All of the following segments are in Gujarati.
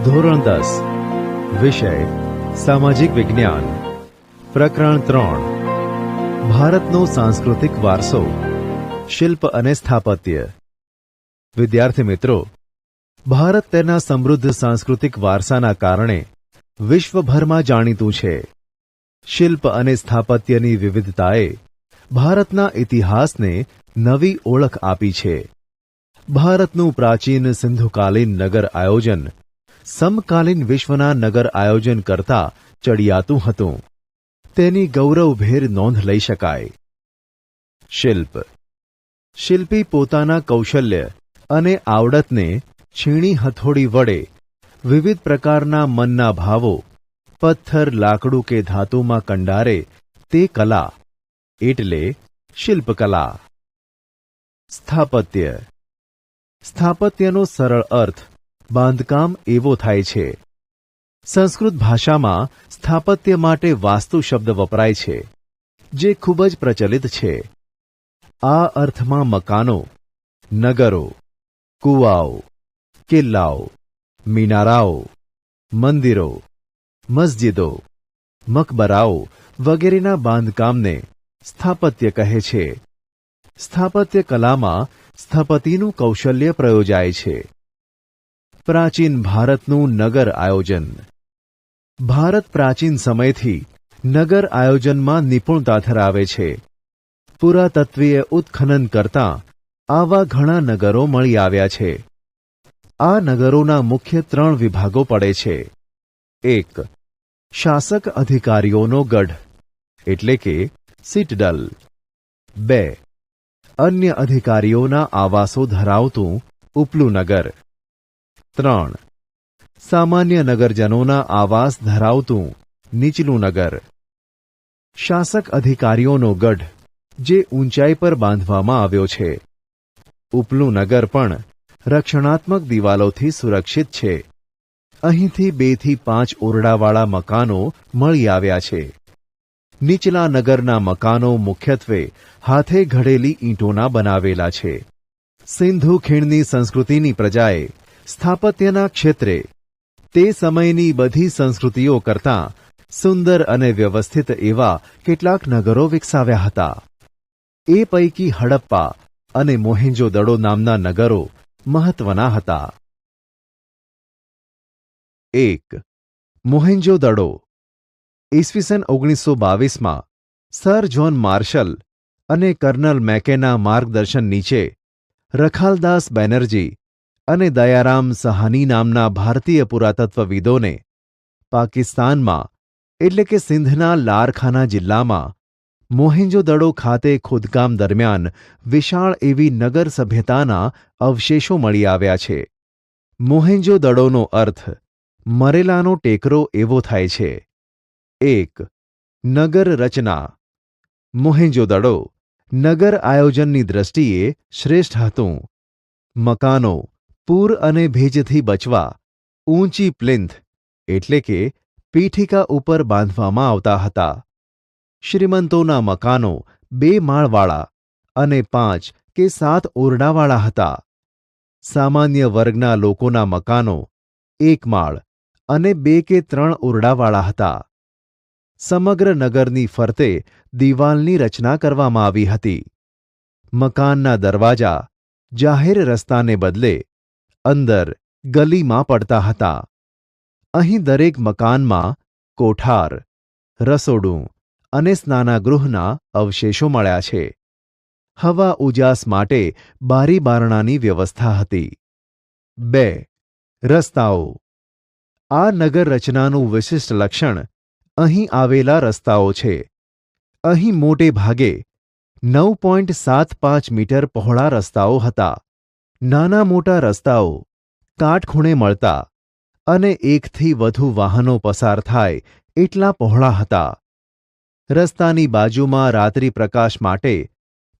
ધોરણ 10 વિષય સામાજિક વિજ્ઞાન પ્રકરણ 3 ભારતનો સાંસ્કૃતિક વારસો શિલ્પ અને સ્થાપત્ય. વિદ્યાર્થી મિત્રો, ભારત તેના સમૃદ્ધ સાંસ્કૃતિક વારસાના કારણે વિશ્વભરમાં જાણીતું છે. શિલ્પ અને સ્થાપત્યની વિવિધતાએ ભારતના ઇતિહાસને નવી ઓળખ આપી છે. ભારતનું પ્રાચીન સિંધુકાલીન નગર આયોજન સમકાલીન વિશ્વના નગર આયોજન કરતાં ચડિયાતું હતું. તેની ગૌરવભેર નોંધ લઈ શકાય. શિલ્પ. શિલ્પી પોતાના કૌશલ્ય અને આવડતને છીણી હથોડી વડે વિવિધ પ્રકારના મનના ભાવો પથ્થર, લાકડું કે ધાતુમાં કંડારે તે કલા એટલે શિલ્પકલા. સ્થાપત્ય. સ્થાપત્યનો સરળ અર્થ બાંધકામ એવો થાય છે. સંસ્કૃત ભાષામાં સ્થાપત્ય માટે વાસ્તુ શબ્દ વપરાય છે, જે ખૂબ જ પ્રચલિત છે. આ અર્થમાં મકાનો, નગરો, કૂવાઓ, કિલ્લાઓ, મિનારાઓ, મંદિરો, મસ્જિદો, મકબરાઓ વગેરેના બાંધકામને સ્થાપત્ય કહે છે. સ્થાપત્ય કલામાં સ્થપતિનું કૌશલ્ય પ્રયોજાય છે. પ્રાચીન ભારતનું નગર આયોજન. ભારત પ્રાચીન સમયથી નગર આયોજનમાં નિપુણતા ધરાવે છે. પુરાતત્વીય ઉત્ખનન કરતાં આવા ઘણા નગરો મળી આવ્યા છે. આ નગરોના મુખ્ય 3 વિભાગો પડે છે. 1. શાસક અધિકારીઓનો ગઢ એટલે કે સિટડલ. 2. અન્ય અધિકારીઓના આવાસો ધરાવતું ઉપલું નગર. 3. સામાન્ય નગરજનોના આવાસ ધરાવતું નીચલું નગર. શાસક અધિકારીઓનો ગઢ જે ઊંચાઈ પર બાંધવામાં આવ્યો છે. ઉપલું નગર પણ રક્ષણાત્મક દિવાલોથી સુરક્ષિત છે. અહીંથી 2 થી 5 ઓરડાવાળા મકાનો મળી આવ્યા છે. નીચલા નગરના મકાનો મુખ્યત્વે હાથે ઘડેલી ઈંટોના બનાવેલા છે. સિંધુ ખીણની સંસ્કૃતિની પ્રજાએ સ્થાપત્યના ક્ષેત્રે તે સમયની બધી સંસ્કૃતિઓ કરતાં સુંદર અને વ્યવસ્થિત એવા કેટલાક નગરો વિકસાવ્યા હતા. એ પૈકી હડપ્પા અને મોહેંજો-દડો નામના નગરો મહત્વના હતા. 1. મોહેંજો-દડો. ઈસવીસન 1922માં સર જ્હોન માર્શલ અને કર્નલ મેકેના માર્ગદર્શન નીચે રખાલદાસ બેનર્જી અને દયારામ સહાની નામના ભારતીય પુરાતત્વવિદોને પાકિસ્તાનમાં એટલે કે સિંધના લારખાના જિલ્લામાં મોહેંજો-દડો ખાતે ખોદકામ દરમિયાન વિશાળ એવી નગર સભ્યતાના અવશેષો મળી આવ્યા છે. મોહેંજો-દડોનો અર્થ મરેલાનો ટેકરો એવો થાય છે. 1. નગર રચના. મોહેંજો-દડો નગર આયોજનની દ્રષ્ટિએ શ્રેષ્ઠ હતું. મકાનો પૂર અને ભેજથી બચવા ઊંચી પ્લિન્થ એટલે કે પીઠિકા ઉપર બાંધવામાં આવતા હતા. શ્રીમંતોના મકાનો 2 માળવાળા અને 5 કે 7 ઓરડાવાળા હતા. સામાન્ય વર્ગના લોકોના મકાનો 1 માળ અને 2 કે 3 ઓરડાવાળા હતા. સમગ્ર નગરની ફરતે દિવાલની રચના કરવામાં આવી હતી. મકાનના દરવાજા જાહેર રસ્તાને બદલે અંદર ગલીમાં પડતા હતા. અહીં દરેક મકાનમાં કોઠાર, રસોડું અને સ્નાનાગૃહના અવશેષો મળ્યા છે. હવા ઉજાસ માટે બારી બારણાની વ્યવસ્થા હતી. 2. રસ્તાઓ. આ નગર રચનાનું વિશિષ્ટ લક્ષણ અહીં આવેલા રસ્તાઓ છે. અહીં મોટે ભાગે 9.75 મીટર પહોળા રસ્તાઓ હતા. નાના મોટા રસ્તાઓ કાટખૂણે મળતા અને 1 થી વધુ વાહનો પસાર થાય એટલા પહોળા હતા. રસ્તાની બાજુમાં રાત્રિ પ્રકાશ માટે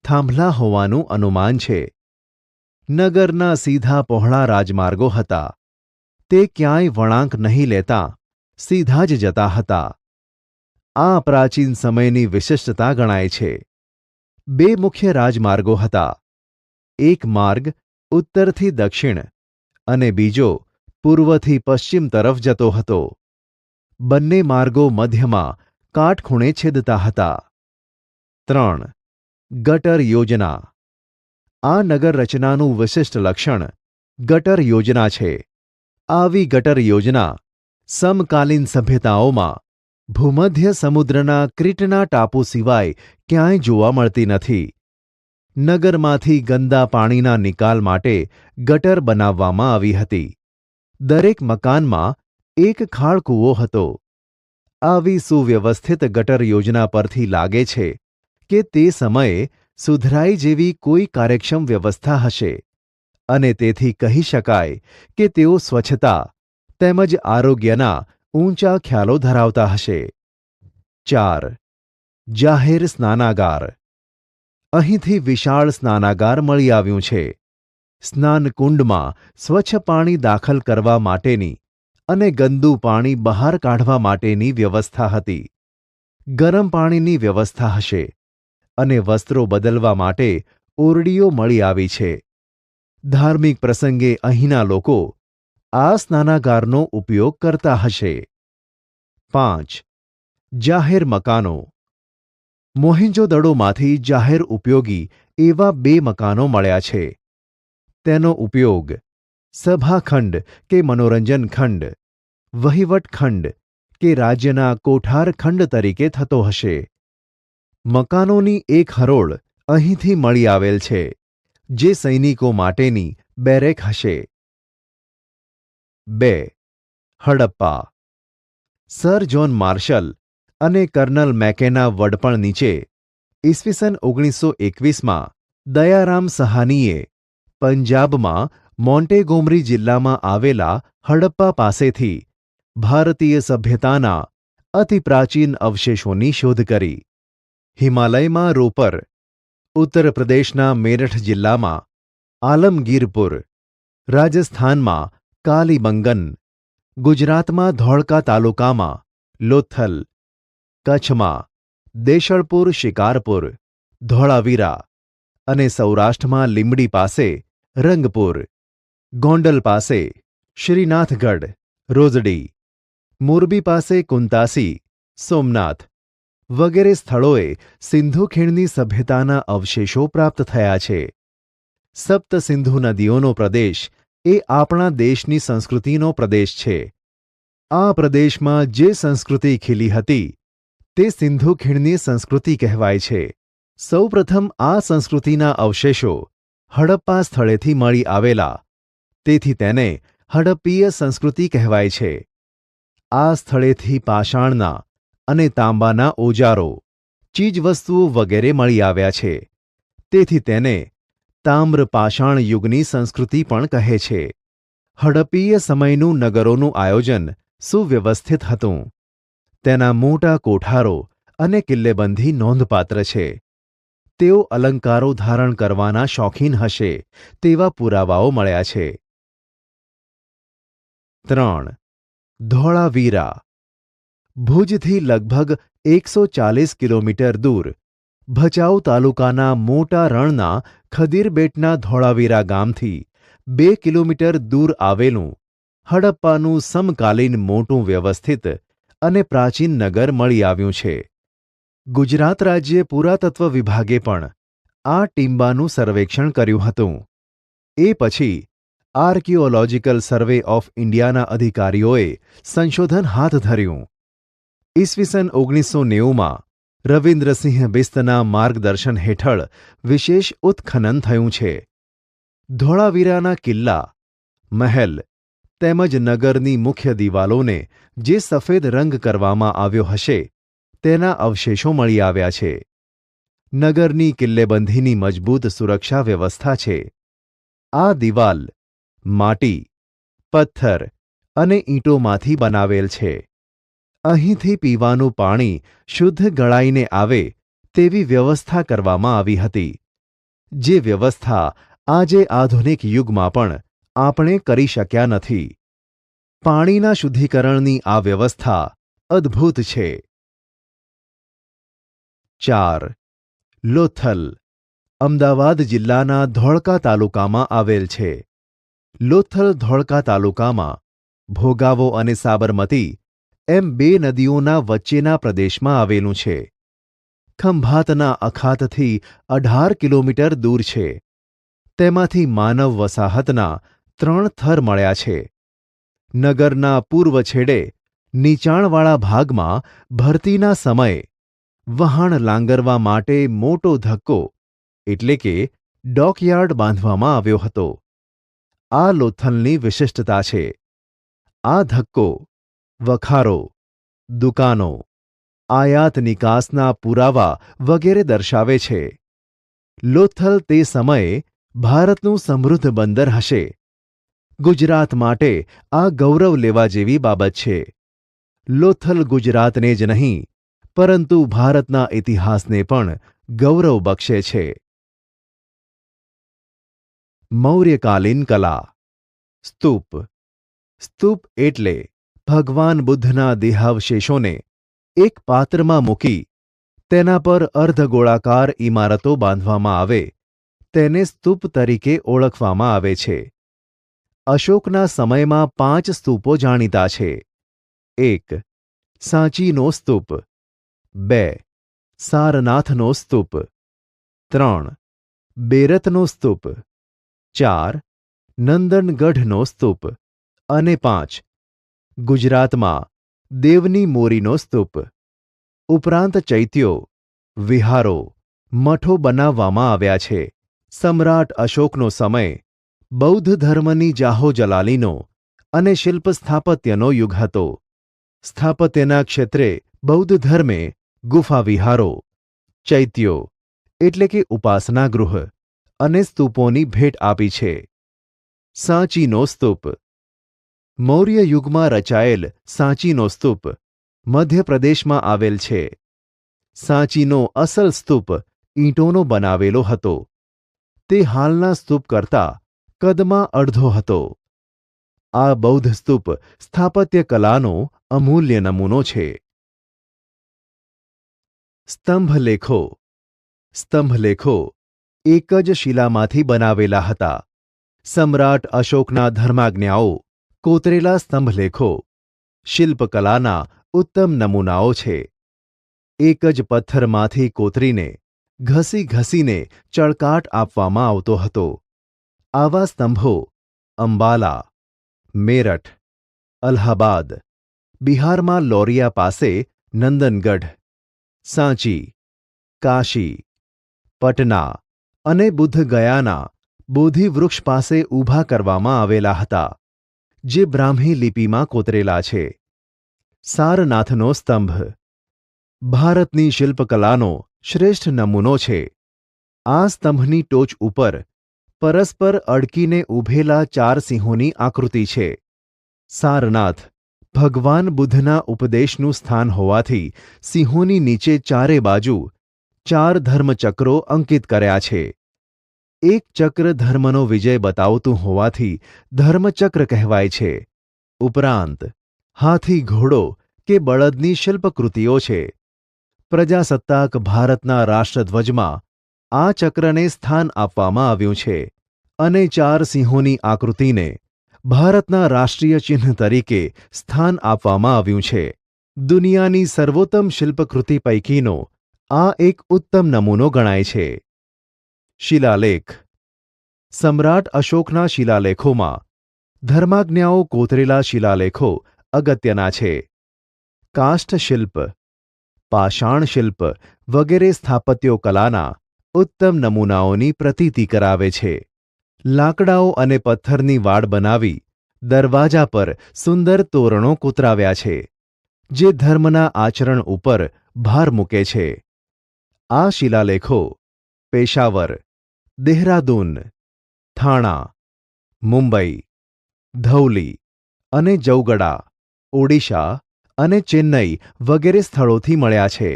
થાંભલા હોવાનું અનુમાન છે. નગરના સીધા પહોળા રાજમાર્ગો હતા. તે ક્યાંય વળાંક નહીં લેતા સીધા જ જતા હતા. આ પ્રાચીન સમયની વિશિષ્ટતા ગણાય છે. 2 મુખ્ય રાજમાર્ગો હતા. એક માર્ગ ઉત્તરથી દક્ષિણ અને બીજો પૂર્વથી પશ્ચિમ તરફ જતો હતો. બંને માર્ગો મધ્યમાં કાટખૂણે છેદતા હતા. 3. ગટર યોજના. આ નગર રચનાનું વિશિષ્ટ લક્ષણ ગટર યોજના છે. આવી ગટર યોજના સમકાલીન સભ્યતાઓમાં ભૂમધ્ય સમુદ્રના ક્રીટના ટાપુ સિવાય ક્યાંય જોવા મળતી નથી. નગરમાંથી ગંદા પાણીના નિકાલ માટે ગટર બનાવવામાં આવી હતી. દરેક મકાનમાં એક ખાળકૂવો હતો. આવી સુવ્યવસ્થિત ગટર યોજના પરથી લાગે છે કે તે સમયે સુધરાઈ જેવી કોઈ કાર્યક્ષમ વ્યવસ્થા હશે અને તેથી કહી શકાય કે તેઓ સ્વચ્છતા તેમજ આરોગ્યના ઊંચા ખ્યાલો ધરાવતા હશે. 4. જાહેર સ્નાનાગાર. અહીંથી વિશાળ સ્નાનાગાર મળી આવ્યું છે. સ્નાનકુંડમાં સ્વચ્છ પાણી દાખલ કરવા માટેની અને ગંદુ પાણી બહાર કાઢવા માટેની વ્યવસ્થા હતી. ગરમ પાણીની વ્યવસ્થા હશે અને વસ્ત્રો બદલવા માટે ઓરડીઓ મળી આવી છે. ધાર્મિક પ્રસંગે અહીંના લોકો આ સ્નાનાગારનો ઉપયોગ કરતા હશે. 5. જાહેર મકાનો. મોહેંજો-દડોમાંથી જાહેર ઉપયોગી એવા 2 મકાનો મળ્યા છે. તેનો ઉપયોગ સભાખંડ કે મનોરંજન ખંડ, વહીવટખંડ કે રાજ્યના કોઠાર ખંડ તરીકે થતો હશે. મકાનોની એક હરોળ અહીંથી મળી આવેલ છે, જે સૈનિકો માટેની બેરેક હશે. 2. હડપ્પા. સર જ્હોન માર્શલ અને કર્નલ મેકેના વડપણ નીચે ઈસવીસન 1921માં દયારામ સહાનીએ પંજાબમાં મોન્ટેગોમરી જિલ્લામાં આવેલા હડપ્પા પાસેથી ભારતીય સભ્યતાના અતિ પ્રાચીન અવશેષોની શોધ કરી. હિમાલયમાં રોપર, ઉત્તર પ્રદેશના મેરઠ જિલ્લામાં આલમગીરપુર, રાજસ્થાનમાં કાલીબંગન, ગુજરાતમાં ધોળકા તાલુકામાં લોથલ, કચ્છમાં દેશળપુર શિકારપુર, ધોળાવીરા અને સૌરાષ્ટ્રમાં લીંબડી પાસે રંગપુર, ગોંડલ પાસે શ્રીનાથગઢ, રોજડી, મોરબી પાસે કુંતાસી, સોમનાથ વગેરે સ્થળોએ સિંધુ ખીણની સભ્યતાના અવશેષો પ્રાપ્ત થયા છે. સપ્ત સિંધુ નદીઓનો પ્રદેશ એ આપણા દેશની સંસ્કૃતિનો પ્રદેશ છે. આ પ્રદેશમાં જે સંસ્કૃતિ ખીલી હતી તે સિંધુ ખીણની સંસ્કૃતિ કહેવાય છે. સૌપ્રથમ આ સંસ્કૃતિના અવશેષો હડપ્પા સ્થળેથી મળી આવેલા, તેથી તેને હડપ્પીય સંસ્કૃતિ કહેવાય છે. આ સ્થળેથી પાષાણના અને તાંબાના ઓજારો, ચીજવસ્તુઓ વગેરે મળી આવ્યા છે, તેથી તેને તામ્ર પાષાણ યુગની સંસ્કૃતિ પણ કહે છે. હડપ્પીય સમયનું નગરોનું આયોજન સુવ્યવસ્થિત હતું. તેના મોટા કોઠારો અને કિલ્લેબંધી નોંધપાત્ર છે. તેઓ અલંકારો ધારણ કરવાના શોખીન હશે તેવા પુરાવાઓ મળ્યા છે. 3. ધોળાવીરા. ભુજથી લગભગ 140 કિલોમીટર દૂર ભચાઉ તાલુકાના મોટા રણના ખદીરબેટના ધોળાવીરા ગામથી 2 કિલોમીટર દૂર આવેલું હડપ્પાનું સમકાલીન મોટું વ્યવસ્થિત અને પ્રાચીન નગર મળી આવ્યું છે. ગુજરાત રાજ્ય પુરાતત્વ વિભાગે પણ આ ટીંબાનું સર્વેક્ષણ કર્યું હતું. એ પછી આર્કિયોલોજીકલ સર્વે ઓફ ઇન્ડિયાના અધિકારીઓએ સંશોધન હાથ ધર્યું. ઈસવીસન 1990માં રવિન્દ્રસિંહ બિસ્તના માર્ગદર્શન હેઠળ વિશેષ ઉત્ખનન થયું છે. ધોળાવીરાના કિલ્લા, મહેલ તેમજ નગરની મુખ્ય દિવાલોને જે સફેદ રંગ કરવામાં આવ્યો હશે તેના અવશેષો મળી આવ્યા છે. નગરની કિલ્લેબંધીની મજબૂત સુરક્ષા વ્યવસ્થા છે. આ દિવાલ માટી, પથ્થર અને ઈંટોમાંથી બનાવેલ છે. અહીંથી પીવાનું પાણી શુદ્ધ ગળાઈને આવે તેવી વ્યવસ્થા કરવામાં આવી હતી, જે વ્યવસ્થા આજે આધુનિક યુગમાં પણ આપણે કરી શક્યા નથી. પાણીના શુદ્ધિકરણની આ વ્યવસ્થા અદ્ભુત છે. 4. લોથલ. અમદાવાદ જિલ્લાના ધોળકા તાલુકામાં આવેલ છે. લોથલ ધોળકા તાલુકામાં ભોગાવો અને સાબરમતી એમ બે નદીઓના વચ્ચેના પ્રદેશમાં આવેલું છે. ખંભાતના અખાતથી 18 કિલોમીટર દૂર છે. તેમાંથી માનવ વસાહતના 3 થર મળ્યા છે. નગરના પૂર્વ છેડે નીચાણવાળા ભાગમાં ભરતીના સમયે વહાણ લાંગરવા માટે મોટો ધક્કો એટલે કે ડોકયાર્ડ બાંધવામાં આવ્યો હતો. આ લોથલની વિશિષ્ટતા છે. આ ધક્કો વખારો, દુકાનો, આયાત નિકાસના પુરાવા વગેરે દર્શાવે છે. લોથલ તે સમયે ભારતનું સમૃદ્ધ બંદર હશે. ગુજરાત માટે આ ગૌરવ લેવા જેવી બાબત છે. લોથલ ગુજરાતને જ નહીં, પરંતુ ભારતના ઇતિહાસને પણ ગૌરવ બક્ષે છે. મૌર્યકાલીન કલા. સ્તૂપ. સ્તૂપ એટલે ભગવાન બુદ્ધના દેહાવશેષોને એક પાત્રમાં મૂકી તેના પર અર્ધગોળાકાર ઇમારતો બાંધવામાં આવે તેને સ્તૂપ તરીકે ઓળખવામાં આવે છે. અશોકના સમયમાં 5 સ્તૂપો જાણીતા છે. 1. સાંચીનો સ્તૂપ. 2. સારનાથનો સ્તૂપ. 3. બેરતનો સ્તૂપ. 4. નંદનગઢનો સ્તૂપ. અને 5. ગુજરાતમાં દેવની મોરીનો સ્તૂપ. ઉપરાંત ચૈત્યો, વિહારો, મઠો બનાવવામાં આવ્યા છે. સમ્રાટ અશોકનો સમય બૌદ્ધ ધર્મની જાહોજલાલીનો અને શિલ્પ સ્થાપત્યનો યુગ હતો. સ્થાપત્યના ક્ષેત્રે બૌદ્ધ ધર્મે ગુફા વિહારો, ચૈત્યો એટલે કે ઉપાસના ગૃહ અને સ્તૂપોની ભેટ આપી છે. સાંચીનો સ્તૂપ. મૌર્ય યુગમાં રચાયેલ સાંચીનો સ્તૂપ મધ્યપ્રદેશમાં આવેલ છે. સાંચીનો અસલ સ્તૂપ ઈંટોનો બનાવેલો હતો. તે હાલના સ્તૂપ કરતાં કદમાં અડધો હતો. આ બૌદ્ધ સ્તૂપ સ્થાપત્ય કલાનો અમૂલ્ય નમૂનો છે. સ્તંભલેખો. સ્તંભલેખો એક જ શિલામાંથી બનાવેલા હતા. સમ્રાટ અશોકના ધર્માજ્ઞાઓ કોતરેલા સ્તંભલેખો શિલ્પકલાના ઉત્તમ નમૂનાઓ છે. એક જ પથ્થરમાંથી કોતરીને ઘસી ઘસીને ચળકાટ આપવામાં આવતો હતો. આવા સ્તંભો અંબાલા, મેરઠ, અલ્હાબાદ, બિહારમાં લૌરિયા પાસે નંદનગઢ, સાંચી, કાશી, પટના અને બુદ્ધગયાના બોધિવૃક્ષ પાસે ઊભા કરવામાં આવેલા હતા, જે બ્રાહ્મી લિપિમાં કોતરેલા છે. સારનાથનો સ્તંભ ભારતની શિલ્પકલાનો શ્રેષ્ઠ નમૂનો છે. આ સ્તંભની ટોચ ઉપર પરસ્પર અડકીને ઊભેલા 4 સિંહોની આકૃતિ છે. સારનાથ ભગવાન બુદ્ધના ઉપદેશનું સ્થાન હોવાથી સિંહોની નીચે ચારે બાજુ 4 ધર્મચક્રો અંકિત કર્યા છે. એક ચક્ર ધર્મનો વિજય બતાવતું હોવાથી ધર્મચક્ર કહેવાય છે. ઉપરાંત હાથી, ઘોડો કે બળદની શિલ્પકૃતિઓ છે. પ્રજાસત્તાક ભારતના રાષ્ટ્રધ્વજમાં આ ચક્રને સ્થાન આપવામાં આવ્યું છે અને 4 સિંહોની આકૃતિને ભારતના રાષ્ટ્રીય ચિહ્ન તરીકે સ્થાન આપવામાં આવ્યું છે. દુનિયાની સર્વોત્તમ શિલ્પકૃતિ પૈકીનો આ એક ઉત્તમ નમૂનો ગણાય છે. શિલાલેખ. સમ્રાટ અશોકના શિલાલેખોમાં ધર્માજ્ઞાઓ કોતરેલા શિલાલેખો અગત્યના છે. કાષ્ઠ શિલ્પ, પાષાણ શિલ્પ વગેરે સ્થાપત્યો કલાના ઉત્તમ નમૂનાઓની પ્રતીતિ કરાવે છે. લાકડાઓ અને પથ્થરની વાડ બનાવી દરવાજા પર સુંદર તોરણો કોતરાવ્યા છે, જે ધર્મના આચરણ ઉપર ભાર મૂકે છે. આ શિલાલેખો પેશાવર, દેહરાદૂન, થાણા, મુંબઈ, ધૌલી અને જૌગડા, ઓડિશા અને ચેન્નઈ વગેરે સ્થળોથી મળ્યા છે.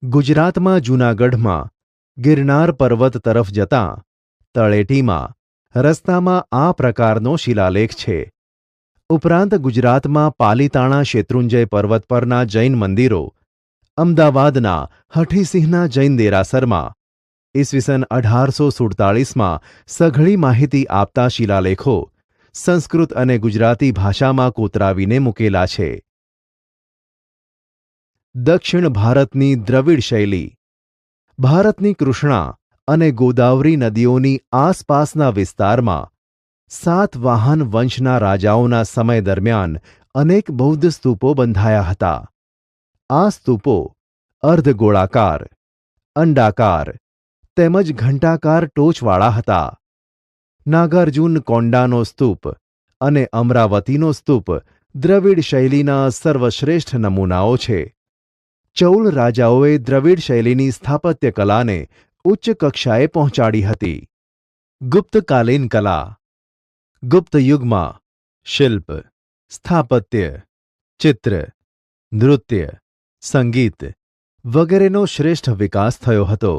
ગુજરાતમાં જૂનાગઢમાં ગિરનાર પર્વત તરફ જતાં તળેટીમાં રસ્તામાં આ પ્રકારનો શિલાલેખ છે. ઉપરાંત ગુજરાતમાં પાલીતાણા શેત્રુંજય પર્વત પરના જૈન મંદિરો, અમદાવાદના હઠીસિંહના જૈન દેરાસરમાં ઈસવીસન 1847માં સઘળી માહિતી આપતા શિલાલેખો સંસ્કૃત અને ગુજરાતી ભાષામાં કોતરાવીને મૂકેલા છે. દક્ષિણ ભારતની દ્રવિડ શૈલી. ભારતની કૃષ્ણા અને ગોદાવરી નદીઓની આસપાસના વિસ્તારમાં સાતવાહન વંશના રાજાઓના સમય દરમિયાન અનેક બૌદ્ધ સ્તૂપો બંધાયા હતા. આ સ્તૂપો અર્ધગોળાકાર, અંડાકાર તેમજ ઘંટાકાર ટોચવાળા હતા. નાગાર્જુન કોંડાનો સ્તૂપ અને અમરાવતીનો સ્તૂપ દ્રવિડ શૈલીના સર્વશ્રેષ્ઠ નમૂનાઓ છે. ચૌલ રાજાઓએ દ્રવિડ શૈલીની સ્થાપત્ય કલાને ઉચ્ચ કક્ષાએ પહોંચાડી હતી. ગુપ્તકાલીન કલા. ગુપ્ત યુગમાં શિલ્પ, સ્થાપત્ય, ચિત્ર, નૃત્ય, સંગીત વગેરેનો શ્રેષ્ઠ વિકાસ થયો હતો.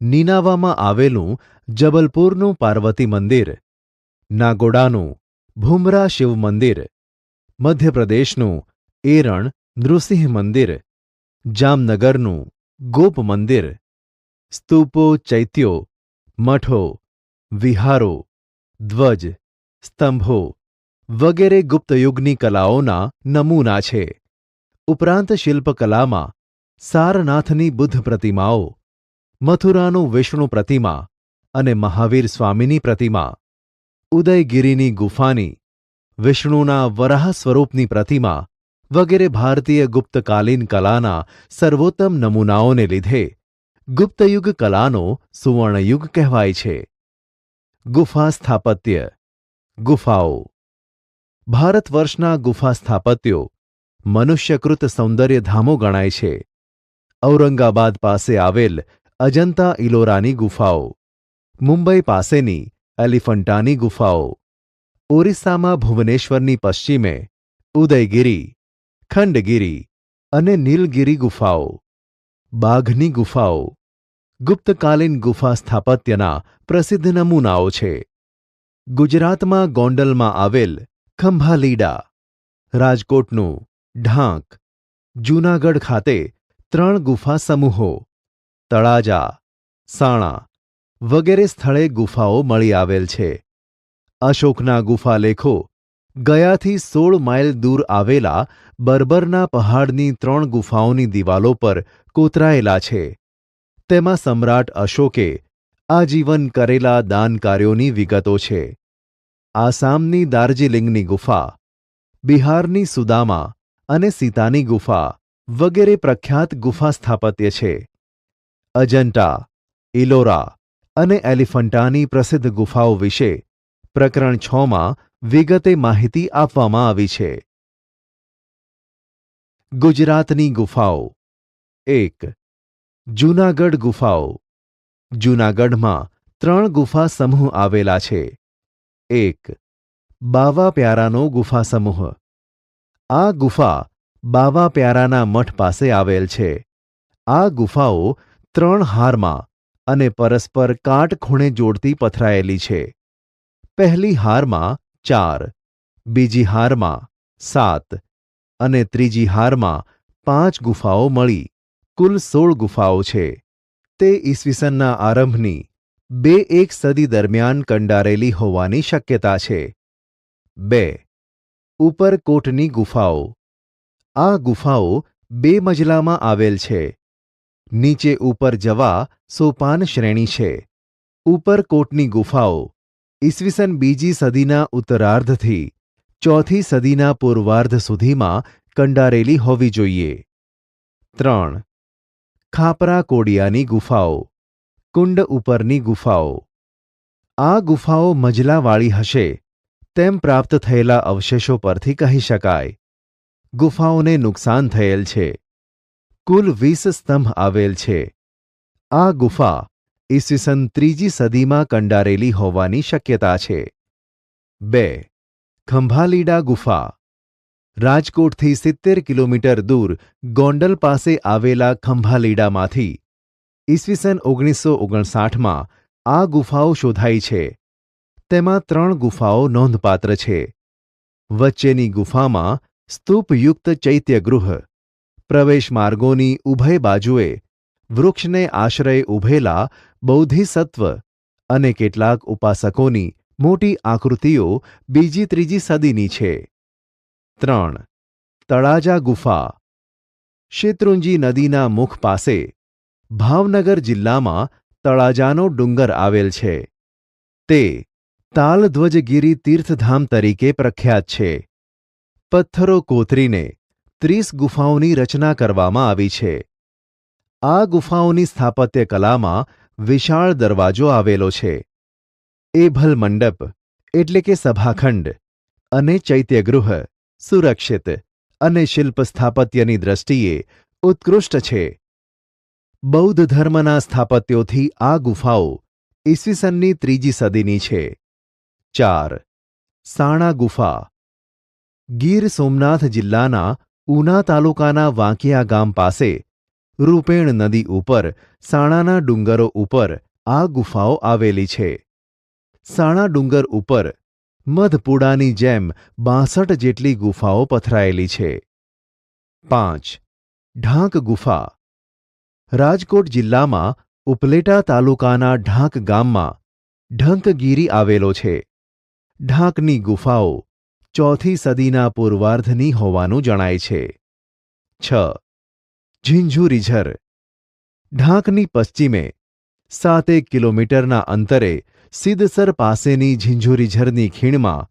નીનાવામાં આવેલું જબલપુરનું પાર્વતી મંદિર, નાગોડાનું ભૂમરા શિવ મંદિર, મધ્યપ્રદેશનું એરણ નૃસિંહ મંદિર, જામનગરનું ગોપ મંદિર, સ્તૂપો, ચૈત્યો, મઠો, વિહારો, ધ્વજ, સ્તંભો વગેરે ગુપ્તયુગની કલાઓના નમૂના છે. ઉપરાંત શિલ્પકલામાં સારનાથની બુદ્ધ પ્રતિમાઓ, મથુરાનું વિષ્ણુ પ્રતિમા અને મહાવીર સ્વામીની પ્રતિમા, ઉદયગીરીની ગુફાની, વિષ્ણુના વરાહ સ્વરૂપની પ્રતિમા વગેરે ભારતીય ગુપ્તકાલીન કલાના સર્વોત્તમ નમૂનાઓને લીધે ગુપ્તયુગ કલાનો સુવર્ણયુગ કહેવાય છે. ગુફા સ્થાપત્ય. ગુફાઓ. ભારત વર્ષના ગુફા સ્થાપત્યો મનુષ્યકૃત સૌંદર્યધામો ગણાય છે. ઔરંગાબાદ પાસે આવેલ અજંતા ઇલોરાની ગુફાઓ, મુંબઈ પાસેની એલિફન્ટાની ગુફાઓ, ઓરિસ્સામાં ભુવનેશ્વરની પશ્ચિમે ઉદયગીરી, ખંડગીરી અને નીલગિરી ગુફાઓ, બાઘની ગુફાઓ ગુપ્તકાલીન ગુફા સ્થાપત્યના પ્રસિદ્ધ નમૂનાઓ છે. ગુજરાતમાં ગોંડલમાં આવેલ ખંભાલીડા, રાજકોટનું ઢાંક, જૂનાગઢ ખાતે 3 ગુફા સમૂહો, તળાજા, સાણા વગેરે સ્થળે ગુફાઓ મળી આવેલ છે. અશોકના ગુફાલેખો ગયાથી 16 માઇલ દૂર આવેલા બર્બરના પહાડની 3 ગુફાઓની દિવાલો પર કોતરાયેલા છે. તેમાં સમ્રાટ અશોકે આજીવન કરેલા દાન કાર્યોની વિગતો છે. આસામની દાર્જિલિંગની ગુફા, બિહારની સુદામા અને સીતાની ગુફા વગેરે પ્રખ્યાત ગુફા સ્થાપત્ય છે. અજંટા, ઇલોરા અને એલિફન્ટાની પ્રસિદ્ધ ગુફાઓ વિશે પ્રકરણ 6માં વિગતે માહિતી આપવામાં આવી છે. ગુજરાતની ગુફાઓ. 1. જૂનાગઢ ગુફાઓ. જૂનાગઢમાં 3 ગુફા સમૂહ આવેલા છે. 1. બાવા પ્યારાનો ગુફા સમૂહ. આ ગુફા બાવા પ્યારાના મઠ પાસે આવેલ છે. આ ગુફાઓ 3 હારમાં અને પરસ્પર કાટખૂણે જોડતી પથરાયેલી છે. પહેલી હારમાં 4, બીજી હારમાં 7 અને ત્રીજી હારમાં 5 ગુફાઓ મળી કુલ 16 ગુફાઓ છે. તે ઈસવીસનના આરંભની 2-1 સદી દરમિયાન કંડારેલી હોવાની શક્યતા છે. 2. ઉપરકોટની ગુફાઓ. આ ગુફાઓ 2 મજલામાં આવેલ છે. નીચે ઉપર જવા સોપાન શ્રેણી છે. ઉપરકોટની ગુફાઓ ઈસવીસન 2જી સદીના ઉત્તરાર્ધથી 4થી સદીના પૂર્વાર્ધ સુધીમાં કંડારેલી હોવી જોઈએ. 3. ખાપરા કોડિયાની ગુફાઓ. કુંડ ઉપરની ગુફાઓ. આ ગુફાઓ મજલાવાળી હશે તેમ પ્રાપ્ત થયેલા અવશેષો પરથી કહી શકાય. ગુફાઓને નુકસાન થયેલ છે. કુલ 20 સ્તંભ આવેલ છે. આ ગુફા ઈસવીસન 3જી સદીમાં કંડારેલી હોવાની શક્યતા છે. 2. ખંભાલીડા ગુફા. રાજકોટથી 70 કિલોમીટર દૂર ગોંડલ પાસે આવેલા ખંભાલીડામાંથી ઈસવીસન 1959માં આ ગુફાઓ શોધાઈ છે. તેમાં 3 ગુફાઓ નોંધપાત્ર છે. વચ્ચેની ગુફામાં સ્તૂપયુક્ત ચૈત્યગૃહ, પ્રવેશ માર્ગોની ઉભય બાજુએ વૃક્ષને આશ્રય ઊભેલા બોધિસત્વ અને કેટલાક ઉપાસકોની મોટી આકૃતિઓ બીજી ત્રીજી સદીની છે. 3. તળાજા ગુફા. શેત્રુંજી નદીના મુખ પાસે ભાવનગર જિલ્લામાં તળાજાનો ડુંગર આવેલ છે. તે તાલધ્વજગીરી તીર્થધામ તરીકે પ્રખ્યાત છે. પથ્થરો કોતરીને 30 ગુફાઓની રચના કરવામાં આવી છે. આ ગુફાઓની સ્થાપત્ય કલામાં વિશાળ દરવાજો આવેલો છે. એભલ મંડપ એટલે કે સભાખંડ અને ચૈત્યગૃહ સુરક્ષિત અને શિલ્પ સ્થાપત્યની દ્રષ્ટિએ ઉત્કૃષ્ટ છે. બૌદ્ધ ધર્મના સ્થાપત્યોથી આ ગુફાઓ ઈસવીસનની 3જી સદીની છે. 4. સાણા ગુફા. ગીર સોમનાથ જિલ્લાના ઉના તાલુકાના વાંકિયા ગામ પાસે રૂપેણ નદી ઉપર સાણાના ડુંગરો ઉપર આ ગુફાઓ આવેલી છે. સાણા ડુંગર ઉપર મધપુડાની જેમ 62 જેટલી ગુફાઓ પથરાયેલી છે. 5. ઢાંક ગુફા. રાજકોટ જિલ્લામાં ઉપલેટા તાલુકાના ઢાંક ગામમાં ઢંકગીરી આવેલો છે. ઢાંકની ગુફાઓ 4થી સદીના પૂર્વાર્ધની હોવાનું જણાય છે. 6. ઝીંઝુરીઝર. ઢાંકની પશ્ચિમે 7 કિલોમીટરના અંતરે સિદ્ધસર પાસેની ઝીંઝુરીઝરની ખીણમાં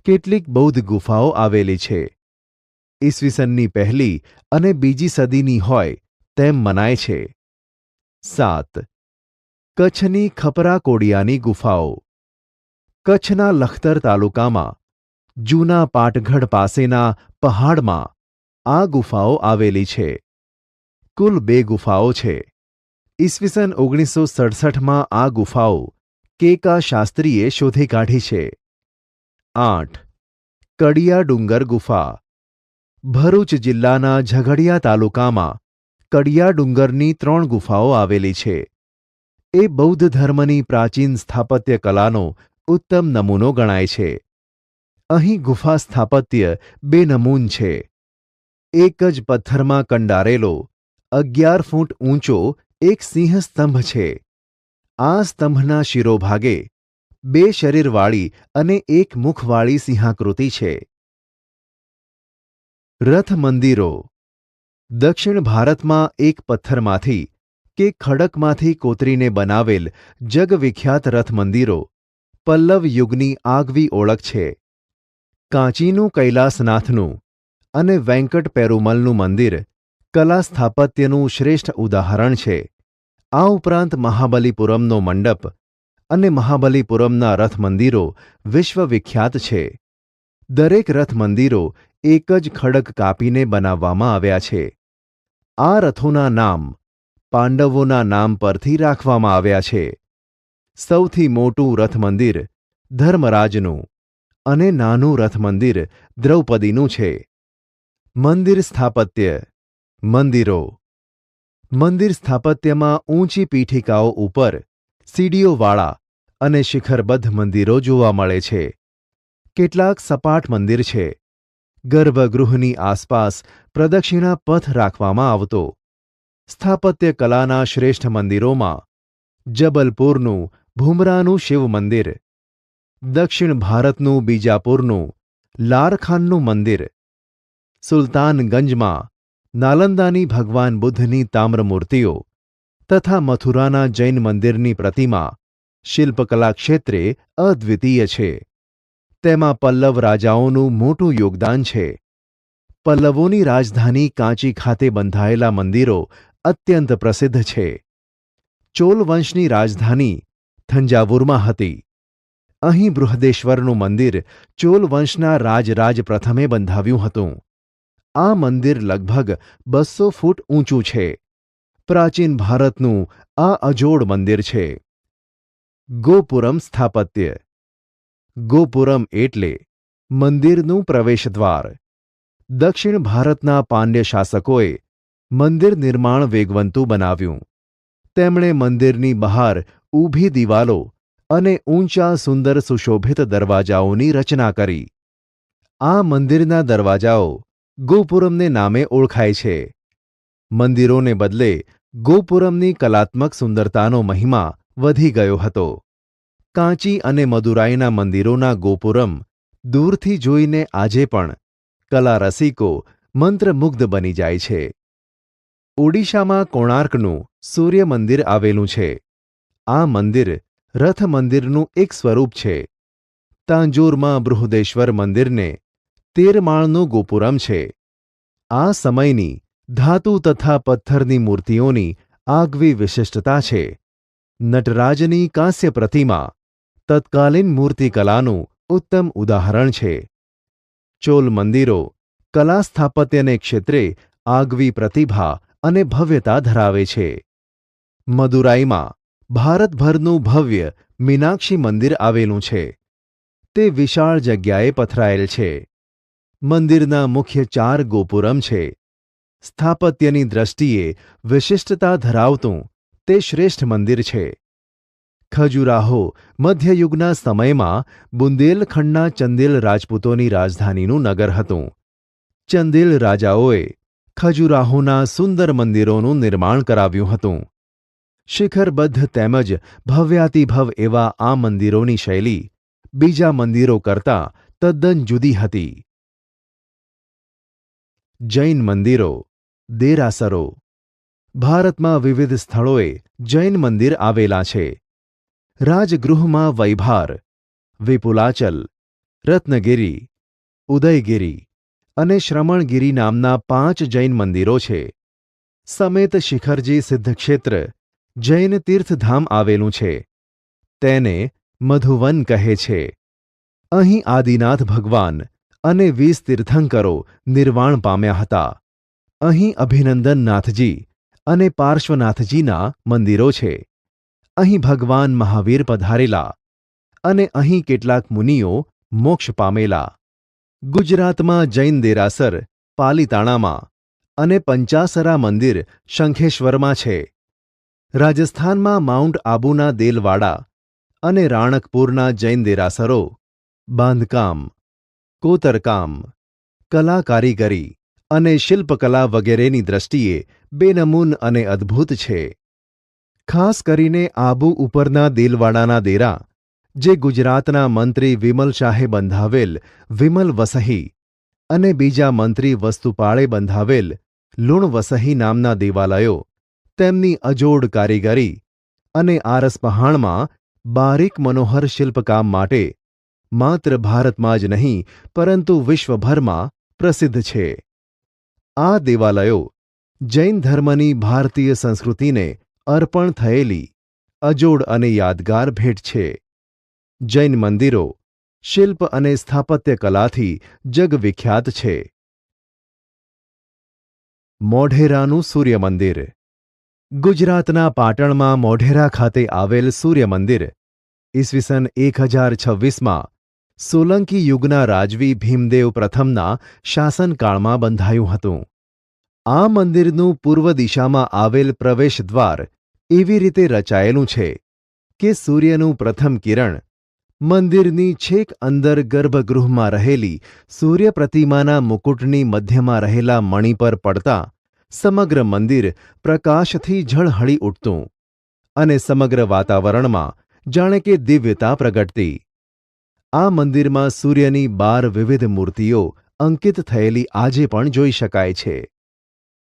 કેટલીક બૌદ્ધ ગુફાઓ આવેલી છે. ઈસવીસનની 1લી અને 2જી સદીની હોય તેમ મનાય છે. 7. કચ્છની ખપરાકોડિયાની ગુફાઓ. કચ્છના લખતર તાલુકામાં જૂના પાટગઢ પાસેના પહાડમાં આ ગુફાઓ આવેલી છે. કુલ 2 ગુફાઓ છે. ઈસવીસન 1967માં આ ગુફાઓ કેકા શાસ્ત્રીએ શોધી કાઢી છે. 8. કડિયા ડુંગર ગુફા. ભરૂચ જિલ્લાના ઝઘડિયા તાલુકામાં કડિયા ડુંગરની 3 ગુફાઓ આવેલી છે. એ બૌદ્ધ ધર્મની પ્રાચીન સ્થાપત્ય કલાનો ઉત્તમ નમૂનો ગણાય છે. અહીં ગુફા સ્થાપત્ય બેનમૂન છે. એક જ પથ્થરમાં કંડારેલો 11 ફૂટ ઊંચો એક સિંહ સ્તંભ છે. આ સ્તંભના શિરોભાગે 2 શરીરવાળી અને 1 મુખવાળી સિંહાકૃતિ છે. રથ મંદિરો. દક્ષિણ ભારતમાં એક પથ્થરમાંથી કે ખડકમાંથી કોતરીને બનાવેલ જગવિખ્યાત રથ મંદિરો પલ્લવ યુગની આગવી ઓળખ છે. કાંચીનું કૈલાસનાથનું અને વેંકટ પેરુમલનું મંદિર કલા સ્થાપત્યનું શ્રેષ્ઠ ઉદાહરણ છે. આ ઉપરાંત મહાબલીપુરમનો મંડપ અને મહાબલીપુરમના રથ મંદિરો વિશ્વવિખ્યાત છે. દરેક રથ મંદિરો એક જ ખડક કાપીને બનાવવામાં આવ્યા છે. આ રથોના નામ પાંડવોના નામ પરથી રાખવામાં આવ્યા છે. સૌથી મોટું રથ મંદિર ધર્મરાજનું અને નાનું રથ મંદિર દ્રૌપદીનું છે. મંદિર સ્થાપત્ય. મંદિરો. મંદિર સ્થાપત્યમાં ઊંચી પીઠિકાઓ ઉપર સીડીઓવાળા અને શિખરબદ્ધ મંદિરો જોવા મળે છે. કેટલાક સપાટ મંદિર છે. ગર્ભગૃહની આસપાસ પ્રદક્ષિણા પથ રાખવામાં આવતો. સ્થાપત્ય કલાના શ્રેષ્ઠ મંદિરોમાં જબલપુરનું ભૂમરાનું શિવ મંદિર, દક્ષિણ ભારતનું બીજાપુરનું લારખાનનું મંદિર, સુલતાનગંજમાં નાલંદાની ભગવાન બુદ્ધની તામ્રમૂર્તિઓ તથા મથુરાના જૈન મંદિરની પ્રતિમા શિલ્પકલા ક્ષેત્રે અદ્વિતીય છે. તેમાં પલ્લવ રાજાઓનું મોટું યોગદાન છે. પલ્લવોની રાજધાની કાંચી ખાતે બંધાયેલા મંદિરો અત્યંત પ્રસિદ્ધ છે. ચોલ વંશની રાજધાની થંજાવુરમાં હતી. અહીં બૃહદેશ્વરનું મંદિર ચોલ વંશના રાજરાજ પ્રથમે બંધાવ્યું હતું. આ મંદિર લગભગ 200 ફૂટ ઊંચું છે. પ્રાચીન ભારતનું આ અજોડ મંદિર છે. ગોપુરમ સ્થાપત્ય. ગોપુરમ એટલે મંદિરનું પ્રવેશદ્વાર. દક્ષિણ ભારતના પાંડ્ય શાસકોએ મંદિર નિર્માણ વેગવંતું બનાવ્યું. તેમણે મંદિરની બહાર ઊભી દિવાલો અને ઊંચા સુંદર સુશોભિત દરવાજાઓની રચના કરી. આ મંદિરના દરવાજાઓ ગોપુરમને નામે ઓળખાય છે. મંદિરોને બદલે ગોપુરમની કલાત્મક સુંદરતાનો મહિમા વધી ગયો હતો. કાંચી અને મદુરાઈના મંદિરોના ગોપુરમ દૂરથી જોઈને આજે પણ કલા રસિકો મંત્રમુગ્ધ બની જાય છે. ઓડિશામાં કોણાર્કનું સૂર્ય મંદિર આવેલું છે. આ મંદિર રથ મંદિરનું એક સ્વરૂપ છે. તાંજોરમાં બૃહદેશ્વર મંદિરને 13 માળનું ગોપુરમ છે. આ સમયની ધાતુ તથા પથ્થરની મૂર્તિઓની આગવી વિશિષ્ટતા છે. નટરાજની કાંસ્ય પ્રતિમા તત્કાલીન મૂર્તિકલાનું ઉત્તમ ઉદાહરણ છે. ચોલ મંદિરો કલા સ્થાપત્યને ક્ષેત્રે આગવી પ્રતિભા અને ભવ્યતા ધરાવે છે. મદુરાઈમાં ભારતભરનું ભવ્ય મીનાક્ષી મંદિર આવેલું છે. તે વિશાળ જગ્યાએ પથરાયેલ છે. મંદિરના મુખ્ય 4 ગોપુરમ છે. સ્થાપત્યની દ્રષ્ટિએ વિશિષ્ટતા ધરાવતું તે શ્રેષ્ઠ મંદિર છે. ખજુરાહો મધ્યયુગના સમયમાં બુંદેલખંડના ચંદેલ રાજપૂતોની રાજધાનીનું નગર હતું. ચંદેલ રાજાઓએ ખજુરાહોના સુંદર મંદિરોનું નિર્માણ કરાવ્યું હતું. શિખરબદ્ધ તેમજ ભવ્યાતિભવ એવા આ મંદિરોની શૈલી બીજા મંદિરો કરતાં તદ્દન જુદી હતી. જૈન મંદિરો, દેરાસરો. ભારતમાં વિવિધ સ્થળોએ જૈન મંદિર આવેલા છે. રાજગૃહમાં વૈભાર, વિપુલાચલ, રત્નગિરી, ઉદયગિરી અને શ્રમણગિરી નામના 5 જૈન મંદિરો છે. સમેત શિખરજી સિદ્ધક્ષેત્ર જૈન તીર્થધામ આવેલું છે. તેને મધુવન કહે છે. અહીં આદિનાથ ભગવાન અને 20 તીર્થંકરો નિર્વાણ પામ્યા હતા. અહીં અભિનંદનનાથજી અને પાર્શ્વનાથજીના મંદિરો છે. અહીં ભગવાન મહાવીર પધારેલા અને અહીં કેટલાક મુનિઓ મોક્ષ પામેલા. ગુજરાતમાં જૈન દેરાસર પાલીતાણામાં અને પંચાસરા મંદિર શંખેશ્વરમાં છે. રાજસ્થાનમાં માઉન્ટ આબુના દેલવાડા અને રાણકપુરના જૈન દેરાસરો બાંધકામ, કોતરકામ, કલા કારીગરી અને શિલ્પકલા વગેરેની દ્રષ્ટિએ બેનમૂન અને અદ્ભુત છે. ખાસ કરીને આબુ ઉપરના દેલવાડાના દેરા, જે ગુજરાતના મંત્રી વિમલ શાહે બંધાવેલ વિમલ વસહી અને બીજા મંત્રી વસ્તુપાળે બંધાવેલ લુણ વસહી નામના દેવાલયો તેમની અજોડ કારીગરી અને આરસપહાણમાં બારીક મનોહર શિલ્પકામ માટે માત્ર ભારતમાં જ નહીં પરંતુ વિશ્વભરમાં પ્રસિદ્ધ છે. આ દેવાલયો જૈન ધર્મની ભારતીય સંસ્કૃતિને અર્પણ થયેલી અજોડ અને યાદગાર ભેટ છે. જૈન મંદિરો શિલ્પ અને સ્થાપત્ય કલાથી જગવિખ્યાત છે. મોઢેરાનું સૂર્ય મંદિર. ગુજરાતના પાટણમાં મોઢેરા ખાતે આવેલ સૂર્ય મંદિર ઈસવીસન 1026માં સોલંકી યુગના રાજવી ભીમદેવ પ્રથમના શાસનકાળમાં બંધાયું હતું. આ મંદિરનું પૂર્વ દિશામાં આવેલ પ્રવેશદ્વાર એવી રીતે રચાયેલું છે કે સૂર્યનું પ્રથમ કિરણ મંદિરની છેક અંદર ગર્ભગૃહમાં રહેલી સૂર્ય પ્રતિમાના મુકુટની મધ્યમાં રહેલા મણિ પર પડતા સમગ્ર મંદિર પ્રકાશથી ઝળહળી ઉઠતું અને સમગ્ર વાતાવરણમાં જાણે કે દિવ્યતા પ્રગટતી. આ મંદિરમાં સૂર્યની 12 વિવિધ મૂર્તિઓ અંકિત થયેલી આજે પણ જોઈ શકાય છે.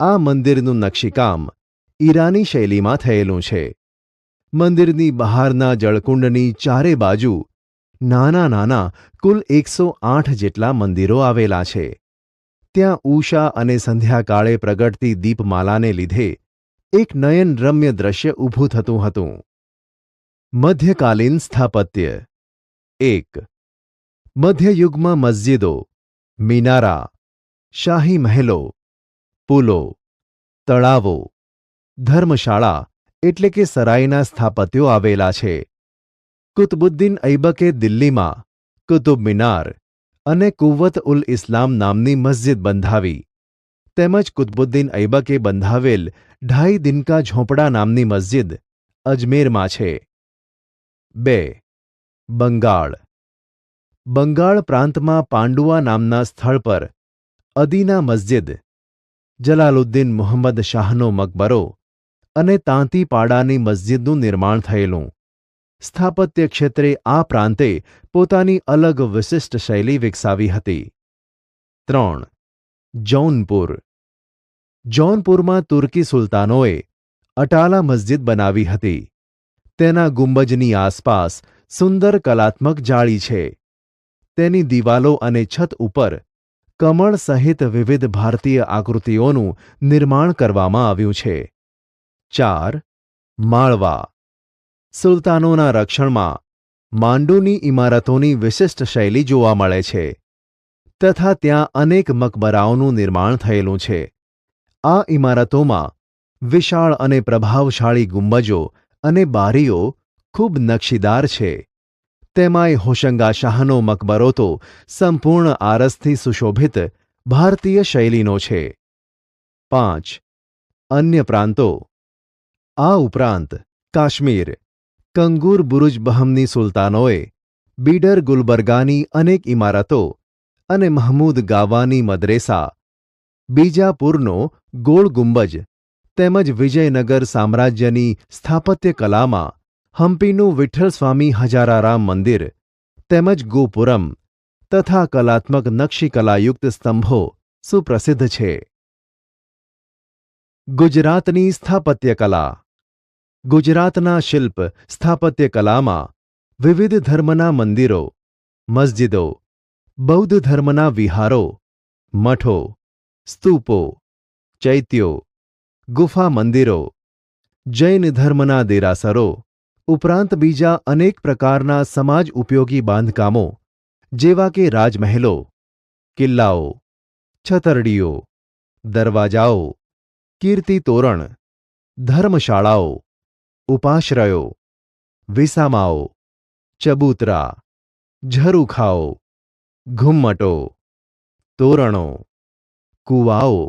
આ મંદિરનું નકશીકામ ઈરાની શૈલીમાં થયેલું છે. મંદિરની બહારના જળકુંડની ચારે બાજુ નાના નાના કુલ 108 જેટલા મંદિરો આવેલા છે. ત્યાં ઉષા અને સંધ્યાકાળે પ્રગટતી દીપમાલાને લીધે એક નયનરમ્ય દ્રશ્ય ઊભું થતું હતું. મધ્યકાલીન સ્થાપત્ય. 1. મધ્યયુગમાં મસ્જિદો, મિનારા, શાહી મહેલો, પુલો, તળાવો, ધર્મશાળા એટલે કે સરાયના સ્થાપત્યો આવેલા છે. કુતબુદ્દીન ઐબકે દિલ્હીમાં કુતુબ મિનાર અને કુવ્વત ઉલ ઇસ્લામ નામની મસ્જિદ બંધાવી. તેમજ કુતબુદ્દીન ઐબકે બંધાવેલ ઢાઈ દિનકા ઝોંપડા નામની મસ્જિદ અજમેરમાં છે. 2. બંગાળ. બંગાળ પ્રાંતમાં પાંડુઆ નામના સ્થળ પર અદીના મસ્જિદ, જલાલુદ્દીન મુહમ્મદ શાહનો મકબરો અને તાંતીપાડાની મસ્જિદનું નિર્માણ થયેલું. સ્થાપત્ય ક્ષેત્રે આ પ્રાંતે પોતાની અલગ વિશિષ્ટ શૈલી વિકસાવી હતી. 3. જૌનપુર. જૌનપુરમાં તુર્કી સુલતાનોએ અટાલા મસ્જિદ બનાવી હતી. તેના ગુંબજની આસપાસ સુંદર કલાત્મક જાળી છે. તેની દિવાલો અને છત ઉપર કમળ સહિત વિવિધ ભારતીય આકૃતિઓનું નિર્માણ કરવામાં આવ્યું છે. 4. માળવા. સુલતાનોના રક્ષણમાં માંડુની ઇમારતોની વિશિષ્ટ શૈલી જોવા મળે છે, તથા ત્યાં અનેક મકબરાઓનું નિર્માણ થયેલું છે. આ ઇમારતોમાં વિશાળ અને પ્રભાવશાળી ગુંબજો અને બારીઓ ખૂબ નકશીદાર છે. તેમાંય હોશંગા શાહનો મકબરો તો સંપૂર્ણ આરસથી સુશોભિત ભારતીય શૈલીનો છે. 5. અન્ય પ્રાંતો. આ ઉપરાંત કાશ્મીર, કંગુર બુરુજ બહમની સુલતાનોએ બીડર ગુલબર્ગાની અનેક ઇમારતો અને મહમૂદ ગાવાની મદરેસા, બીજાપુરનો ગોળ ગુંબજ તેમજ વિજયનગર સામ્રાજ્યની સ્થાપત્ય કલામાં હમ્પીનું વિઠ્ઠલ સ્વામી હજારારામ મંદિર તેમજ ગોપુરમ તથા કલાત્મક નકશીકલાયુક્ત સ્તંભો સુપ્રસિદ્ધ છે. ગુજરાતની સ્થાપત્ય કલા. ગુજરાતના શિલ્પ સ્થાપત્ય કલામાં વિવિધ ધર્મના મંદિરો, મસ્જિદો, બૌદ્ધ ધર્મના વિહારો, મઠો, સ્તૂપો, ચૈત્યો, ગુફા મંદિરો, જૈન ધર્મના દેરાસરો ઉપરાંત બીજા અનેક પ્રકારના સમાજ ઉપયોગી બાંધકામો જેવા કે રાજમહેલો, કિલ્લાઓ, છતરડીઓ, દરવાજાઓ, કીર્તિ તોરણ, ધર્મશાળાઓ, ઉપાશ્રયો, વિસામાઓ, ચબૂતરા, ઝરૂખાઓ, ઘુમ્મટો, તોરણો, કૂવાઓ,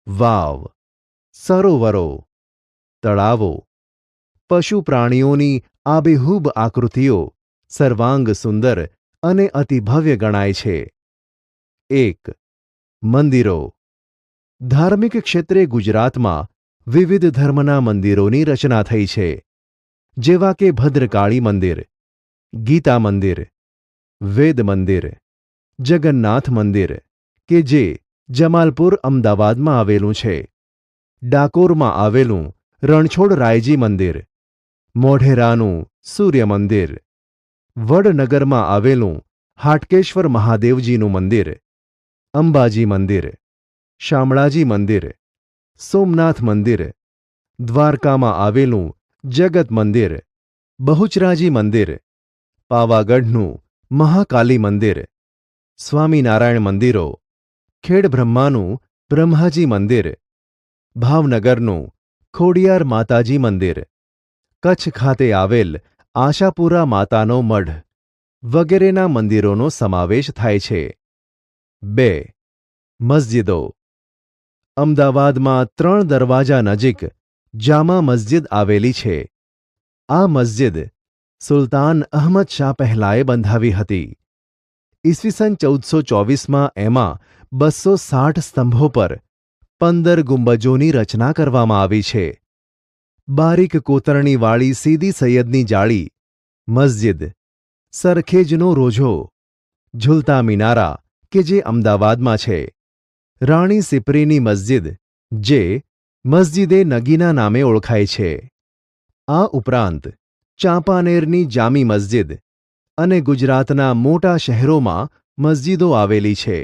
વાવ, સરોવરો, તળાવો, પશુ પ્રાણીઓની આબેહૂબ આકૃતિઓ સર્વાંગ સુંદર અને અતિભવ્ય ગણાય છે. 1. મંદિરો. ધાર્મિક ક્ષેત્રે ગુજરાતમાં વિવિધ ધર્મના મંદિરોની રચના થઈ છે, જેવા કે ભદ્રકાળી મંદિર, ગીતા મંદિર, વેદ મંદિર, જગન્નાથ મંદિર કે જે જમાલપુર અમદાવાદમાં આવેલું છે, ડાકોરમાં આવેલું રણછોડરાયજી મંદિર, મોઢેરાનું સૂર્ય મંદિર, વડનગરમાં આવેલું હાટકેશ્વર મહાદેવજીનું મંદિર, અંબાજી મંદિર, શામળાજી મંદિર, સોમનાથ મંદિર, દ્વારકામાં આવેલું જગત મંદિર, બહુચરાજી મંદિર, પાવાગઢનું મહાકાલી મંદિર, સ્વામિનારાયણ મંદિરો, ખેડબ્રહ્માનું બ્રહ્માજી મંદિર, ભાવનગરનું ખોડિયાર માતાજી મંદિર, કચ્છ ખાતે આવેલ આશાપુરા માતાનો મઢ વગેરેના મંદિરોનો સમાવેશ થાય છે. 2. મસ્જિદો. અમદાવાદમાં 3 દરવાજા નજીક જામા મસ્જિદ આવેલી છે. આ મસ્જિદ સુલતાન અહમદ શાહ પહેલાએ બંધાવી હતી. ઈસવીસન 1424માં એમાં 260 સ્તંભો પર 15 ગુંબજોની રચના કરવામાં આવી છે. બારીક કોતરણીવાળી સીદી સૈયદની જાળી, મસ્જિદ, સરખેજનો રોજો, ઝૂલતા મિનારા કે જે અમદાવાદમાં છે, રાણી સિપરીની મસ્જિદ જે મસ્જિદે નગીના નામે ઓળખાય છે. આ ઉપરાંત ચાંપાનેરની જામી મસ્જિદ અને ગુજરાતના મોટા શહેરોમાં મસ્જિદો આવેલી છે.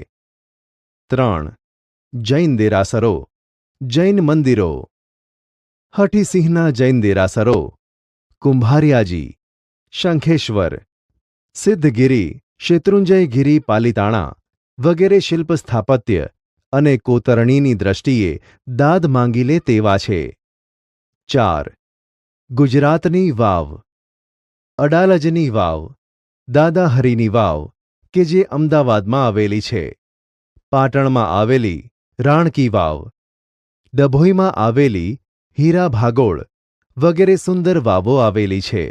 3. જૈન દેરાસરો, જૈન મંદિરો. હઠીસિંહના જૈન દેરાસરો, કુંભારિયાજી, શંખેશ્વર, સિદ્ધગીરી, શેત્રુંજયગીરી પાલિતાણા વગેરે શિલ્પ સ્થાપત્ય અને કોતરણીની દ્રષ્ટિએ દાદ માંગી લે તેવા છે. 4. ગુજરાતની વાવ. અડાલજની વાવ, દાદાહરીની વાવ કે જે અમદાવાદમાં આવેલી છે, પાટણમાં આવેલી રાણકી વાવ, ડભોઈમાં આવેલી હીરા ભાગોળ વગેરે સુંદર વાવો આવેલી છે.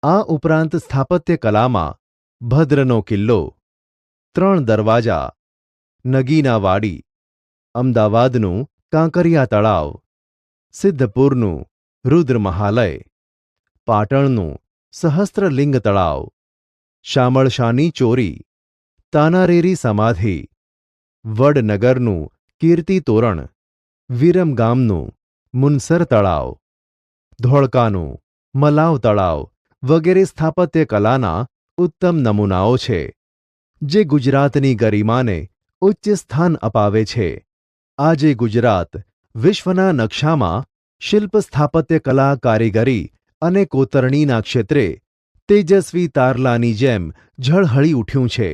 આ ઉપરાંત સ્થાપત્ય કલામાં ભદ્રનો કિલ્લો, 3 દરવાજા, નગીના વાડી, અમદાવાદનું કાંકરિયા તળાવ, સિદ્ધપુરનું રુદ્ર મહાલય, પાટણનું સહસ્ત્રલિંગ તળાવ, શામળશાની ચોરી, તાનારેરી સમાધિ, વડનગરનું કીર્તિ તોરણ, વિરમગામનું મુનસર તળાવ, ધોળકાનું મલાવ તળાવ વગેરે સ્થાપત્ય કલાના ઉત્તમ નમૂનાઓ છે, જે ગુજરાતની ગરિમાને ઉચ્ચ સ્થાન અપાવે છે. આજે ગુજરાત વિશ્વના નકશામાં શિલ્પ સ્થાપત્ય કલા કારીગરી અને કોતરણીના ક્ષેત્રે તેજસ્વી તારલાની જેમ ઝળહળી ઉઠ્યું છે.